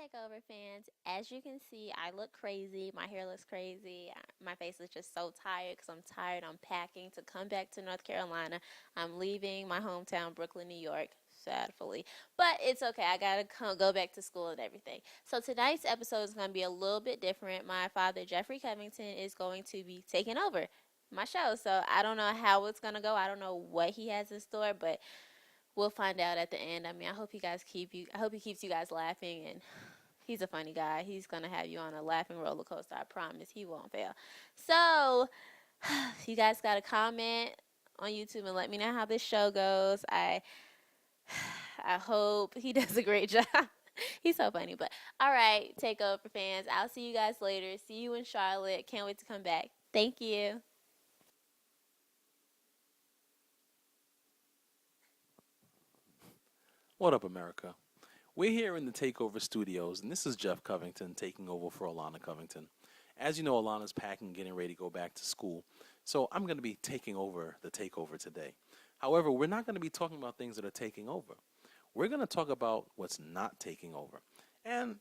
Takeover fans. As you can see, I look crazy. My hair looks crazy. My face is just so tired because I'm tired. I'm packing to come back to North Carolina. I'm leaving my hometown, Brooklyn, New York, sadly. But it's okay. I got to go back to school and everything. So tonight's episode is going to be a little bit different. My father, Jeffrey Covington, is going to be taking over my show. So I don't know how it's going to go. I don't know what he has in store, but we'll find out at the end. I mean, I hope he keeps you guys laughing, and he's a funny guy. He's gonna have you on a laughing roller coaster. I promise. He won't fail. So, you guys got to comment on YouTube and let me know how this show goes. I hope he does a great job. He's so funny. But all right, Takeover fans. I'll see you guys later. See you in Charlotte. Can't wait to come back. Thank you. What up, America? We're here in the Takeover Studios, and this is Jeff Covington taking over for Alana Covington. As you know, Alana's packing, getting ready to go back to school, so I'm going to be taking over the Takeover today. However, we're not going to be talking about things that are taking over. We're going to talk about what's not taking over. And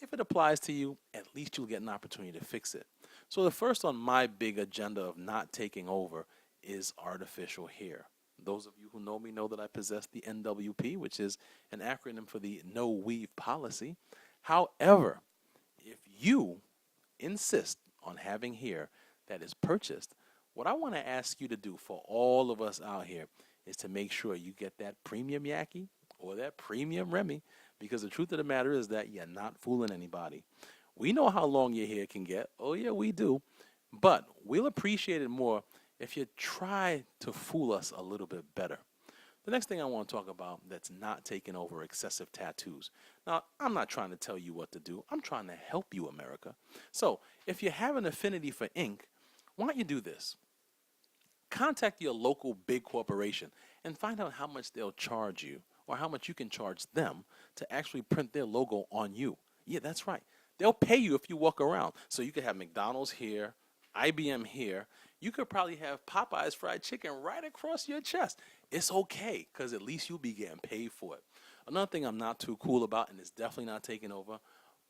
if it applies to you, at least you'll get an opportunity to fix it. So the first on my big agenda of not taking over is artificial hair. Those of you who know me know that I possess the NWP, which is an acronym for the No Weave Policy. However, if you insist on having hair that is purchased, what I want to ask you to do for all of us out here is to make sure you get that premium Yaki or that premium Remy, because the truth of the matter is that you're not fooling anybody. We know how long your hair can get. Oh, yeah, we do. But we'll appreciate it more if you try to fool us a little bit better. The next thing I want to talk about that's not taking over excessive tattoos. Now, I'm not trying to tell you what to do. I'm trying to help you, America. So, if you have an affinity for ink, why don't you do this? Contact your local big corporation and find out how much they'll charge you or how much you can charge them to actually print their logo on you. Yeah, that's right. They'll pay you if you walk around. So you could have McDonald's here, IBM here. You could probably have Popeye's fried chicken right across your chest. It's okay, because at least you'll be getting paid for it. Another thing I'm not too cool about, and it's definitely not taking over,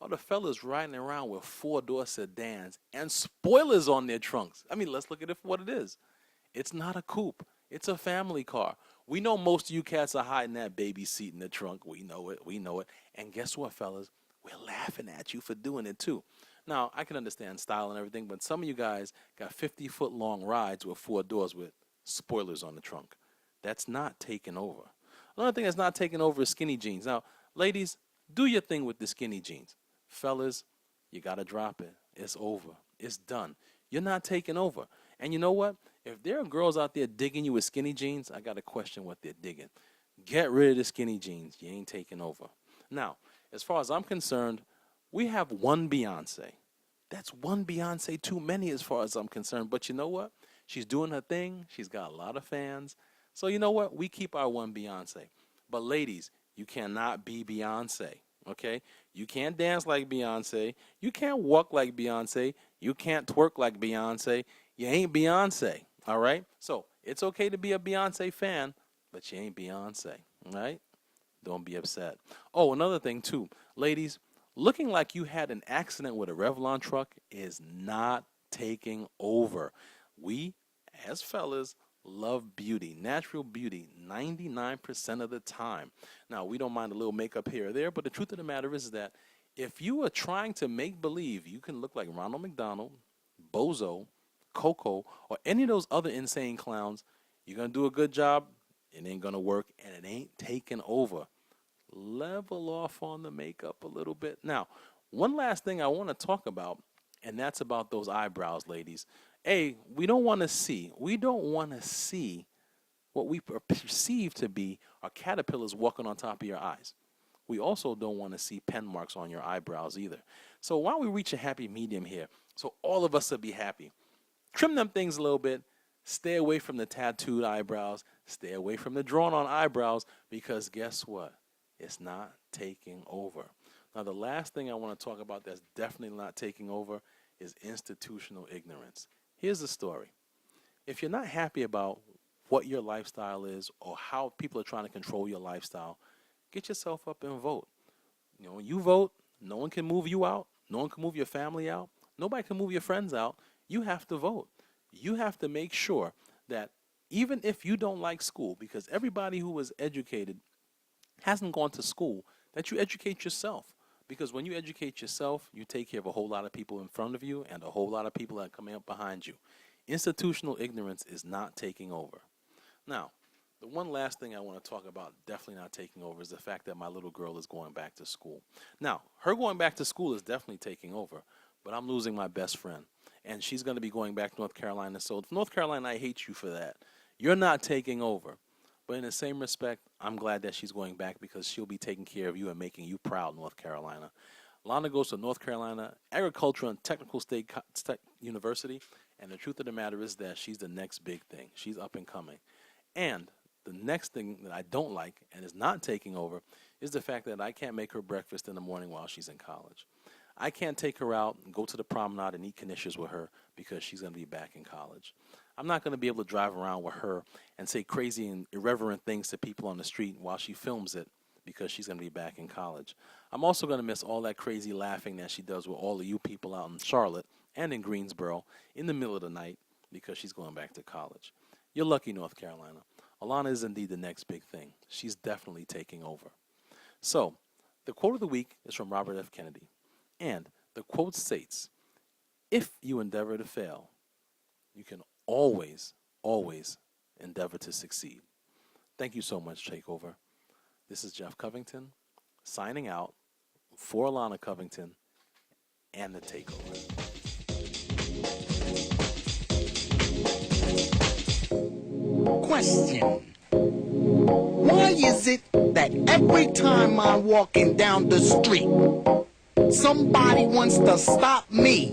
are the fellas riding around with four-door sedans and spoilers on their trunks. I mean, let's look at it for what it is. It's not a coupe. It's a family car. We know most of you cats are hiding that baby seat in the trunk. We know it. We know it. And guess what, fellas? We're laughing at you for doing it, too. Now, I can understand style and everything, but some of you guys got 50-foot long rides with four doors with spoilers on the trunk. That's not taking over. Another thing that's not taking over is skinny jeans. Now, ladies, do your thing with the skinny jeans. Fellas, you got to drop it. It's over. It's done. You're not taking over. And you know what? If there are girls out there digging you with skinny jeans, I got to question what they're digging. Get rid of the skinny jeans. You ain't taking over. Now, as far as I'm concerned, we have one Beyonce. That's one Beyonce too many as far as I'm concerned. But you know what? She's doing her thing. She's got a lot of fans. So you know what? We keep our one Beyonce. But ladies, you cannot be Beyonce, okay? You can't dance like Beyonce. You can't walk like Beyonce. You can't twerk like Beyonce. You ain't Beyonce, all right? So it's okay to be a Beyonce fan, but you ain't Beyonce, all right? Don't be upset. Oh, another thing too. Ladies, looking like you had an accident with a Revlon truck is not taking over. We, as fellas, love beauty, natural beauty, 99% of the time. Now, we don't mind a little makeup here or there, but the truth of the matter is that if you are trying to make believe you can look like Ronald McDonald, Bozo, Coco, or any of those other insane clowns, you're going to do a good job, it ain't going to work, and it ain't taking over. Level off on the makeup a little bit. Now, one last thing I want to talk about, and that's about those eyebrows, ladies. We don't want to see what we perceive to be are caterpillars walking on top of your eyes. We also don't want to see pen marks on your eyebrows either. So why don't we reach a happy medium here so all of us will be happy? Trim them things a little bit. Stay away from the tattooed eyebrows. Stay away from the drawn-on eyebrows, because guess what? It's not taking over. Now, the last thing I want to talk about that's definitely not taking over is institutional ignorance. Here's the story. If you're not happy about what your lifestyle is or how people are trying to control your lifestyle, get yourself up and vote. You know, when you vote, No one can move you out. No one can move your family out. Nobody can move your friends out. You have to vote. You have to make sure that even if you don't like school, because everybody who was educated hasn't gone to school, that you educate yourself. Because when you educate yourself, you take care of a whole lot of people in front of you and a whole lot of people that are coming up behind you. Institutional ignorance is not taking over. Now, the one last thing I want to talk about, definitely not taking over, is the fact that my little girl is going back to school. Now, her going back to school is definitely taking over, but I'm losing my best friend, and she's going to be going back to North Carolina. So, North Carolina, I hate you for that. You're not taking over. But in the same respect, I'm glad that she's going back because she'll be taking care of you and making you proud, North Carolina. Lana goes to North Carolina Agricultural and Technical State University, and the truth of the matter is that she's the next big thing. She's up and coming. And the next thing that I don't like and is not taking over is the fact that I can't make her breakfast in the morning while she's in college. I can't take her out and go to the promenade and eat knishes with her because she's going to be back in college. I'm not going to be able to drive around with her and say crazy and irreverent things to people on the street while she films it because she's going to be back in college. I'm also going to miss all that crazy laughing that she does with all of you people out in Charlotte and in Greensboro in the middle of the night because she's going back to college. You're lucky, North Carolina. Alana is indeed the next big thing. She's definitely taking over. So, the quote of the week is from Robert F. Kennedy. And the quote states, "If you endeavor to fail, you can always, always endeavor to succeed." Thank you so much, Takeover. This is Jeff Covington, signing out for Alana Covington and the Takeover. Question. Why is it that every time I'm walking down the street, somebody wants to stop me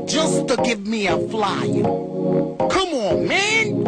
just to give me a flyer? Come on, man!